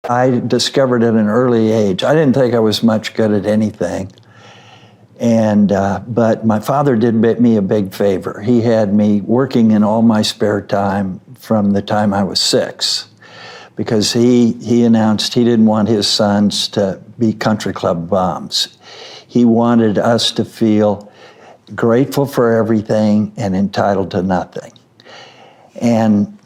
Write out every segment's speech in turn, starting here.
I discovered at an early age. I didn't think I was much good at anything. But my father did me a big favor. He had me working in all my spare time from the time I was 6, because he announced he didn't want his sons to be country club bums. He wanted us to feel grateful for everything and entitled to nothing. And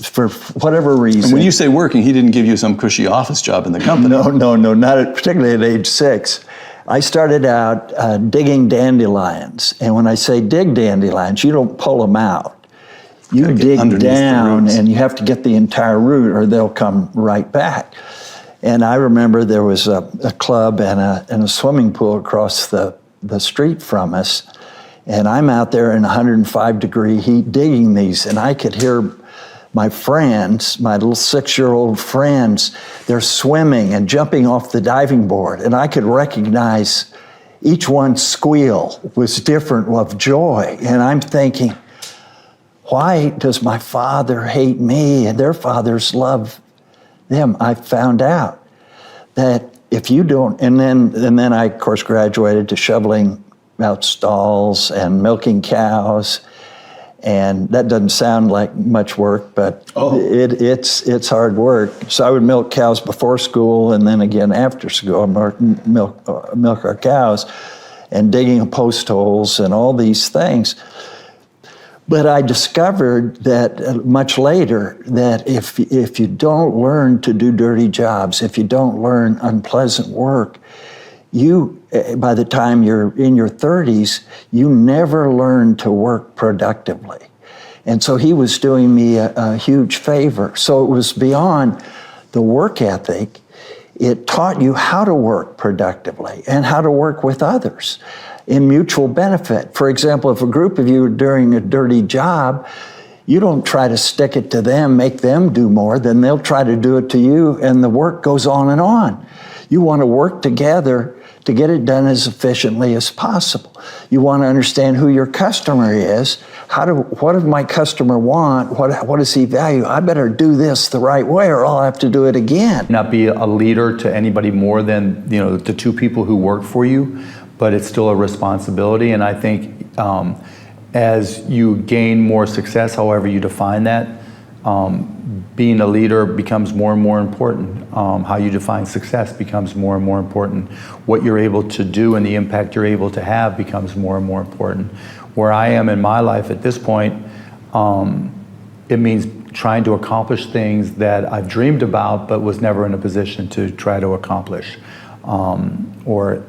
for whatever reason. And when you say working, he didn't give you some cushy office job in the company. No, not particularly at age 6. I started out digging dandelions. And when I say dig dandelions, you don't pull them out. You dig down and you have to get the entire root or they'll come right back. And I remember there was a club and a swimming pool across the street from us. And I'm out there in 105-degree heat digging these, and I could hear my friends, my little 6-year-old friends, they're swimming and jumping off the diving board, and I could recognize each one's squeal was different of joy. And I'm thinking, why does my father hate me and their fathers love them? I found out that if you don't, and then I, of course, graduated to shoveling out stalls and milking cows. And that doesn't sound like much work, but it's hard work. So I would milk cows before school and then again after school, milk our cows, and digging post holes and all these things. But I discovered that much later that if you don't learn to do dirty jobs, if you don't learn unpleasant work, by the time you're in your 30s, you never learn to work productively. And so he was doing me a huge favor. So it was beyond the work ethic. It taught you how to work productively and how to work with others in mutual benefit. For example, if a group of you are doing a dirty job, you don't try to stick it to them, make them do more, then they'll try to do it to you, and the work goes on and on. You want to work together to get it done as efficiently as possible. You want to understand who your customer is. What does my customer want? What does he value? I better do this the right way or I'll have to do it again. Not be a leader to anybody more than the 2 people who work for you, but it's still a responsibility. And I think as you gain more success, however you define that, being a leader becomes more and more important. How you define success becomes more and more important. What you're able to do and the impact you're able to have becomes more and more important. Where I am in my life at this point, it means trying to accomplish things that I've dreamed about but was never in a position to try to accomplish or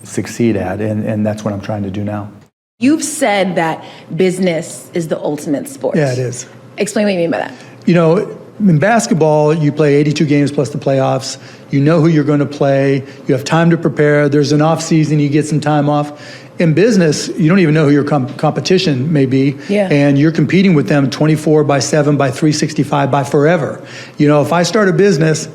succeed at, and that's what I'm trying to do now. You've said that business is the ultimate sport. Yeah, it is. Explain what you mean by that. In basketball, you play 82 games plus the playoffs. You know who you're going to play. You have time to prepare. There's an off season. You get some time off. In business, you don't even know who your competition may be. Yeah. And you're competing with them 24/7, by 365, by forever. If I start a business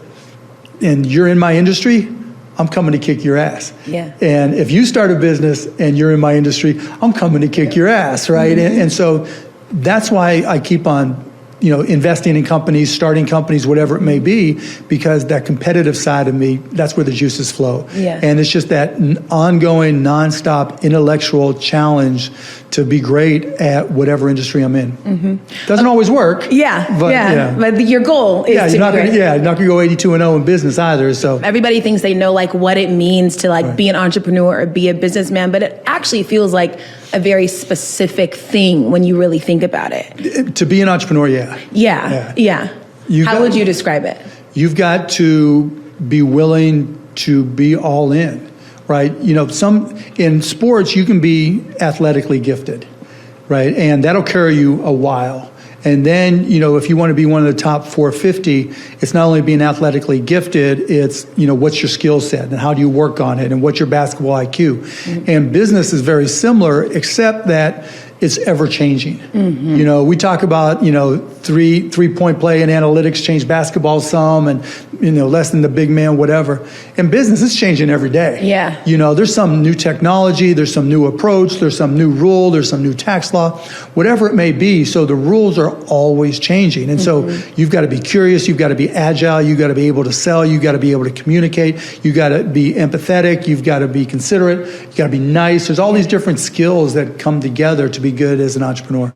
and you're in my industry, I'm coming to kick your ass. Yeah. And if you start a business and you're in my industry, I'm coming to kick your ass, right? Mm-hmm. And so that's why I keep on investing in companies, starting companies, whatever it may be, because that competitive side of me, that's where the juices flow. Yeah. And it's just that ongoing, nonstop intellectual challenge to be great at whatever industry I'm in. Mm-hmm. Doesn't always work. But your goal is to be great. You're not gonna go 82-0 in business either. So everybody thinks they know what it means to be an entrepreneur or be a businessman, but it actually feels like a very specific thing when you really think about it. To be an entrepreneur, Yeah. How would you describe it? You've got to be willing to be all in, right? In sports, you can be athletically gifted, right? And that'll carry you a while. And then, if you want to be one of the top 450, it's not only being athletically gifted, it's, what's your skill set and how do you work on it and what's your basketball IQ. Mm-hmm. And business is very similar, except that it's ever changing. You know, we talk about, you know, three-point play and analytics change basketball some, and, you know, less than the big man, whatever. In business, it's changing every day. Yeah. You know, there's some new technology, there's some new approach, there's some new rule, there's some new tax law, whatever it may be. So the rules are always changing. And so you've got to be curious, you've got to be agile, you've got to be able to sell, you've got to be able to communicate, you've got to be empathetic, you've got to be considerate, you've got to be nice. There's all these different skills that come together to be good as an entrepreneur.